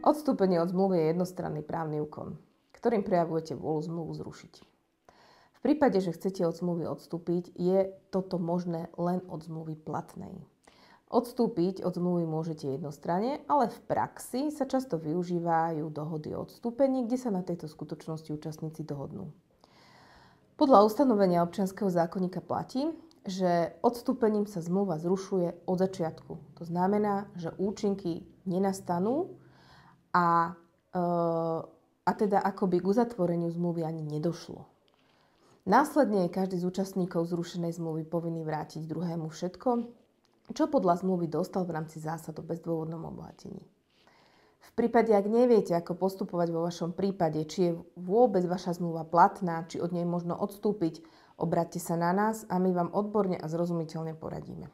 Odstúpenie od zmluvy je jednostranný právny úkon, ktorým prejavujete vôľu zmluvu zrušiť. V prípade, že chcete od zmluvy odstúpiť, je toto možné len od zmluvy platnej. Odstúpiť od zmluvy môžete jednostranne, ale v praxi sa často využívajú dohody o odstúpení, kde sa na tejto skutočnosti účastníci dohodnú. Podľa ustanovenia občianskeho zákonníka platí, že odstúpením sa zmluva zrušuje od začiatku. To znamená, že účinky nenastanú a teda akoby k uzatvoreniu zmluvy ani nedošlo. Následne je každý z účastníkov zrušenej zmluvy povinný vrátiť druhému všetko, čo podľa zmluvy dostal v rámci zásad o bezdôvodnom obohatení. V prípade, ak neviete, ako postupovať vo vašom prípade, či je vôbec vaša zmluva platná, či od nej možno odstúpiť, obráťte sa na nás a my vám odborne a zrozumiteľne poradíme.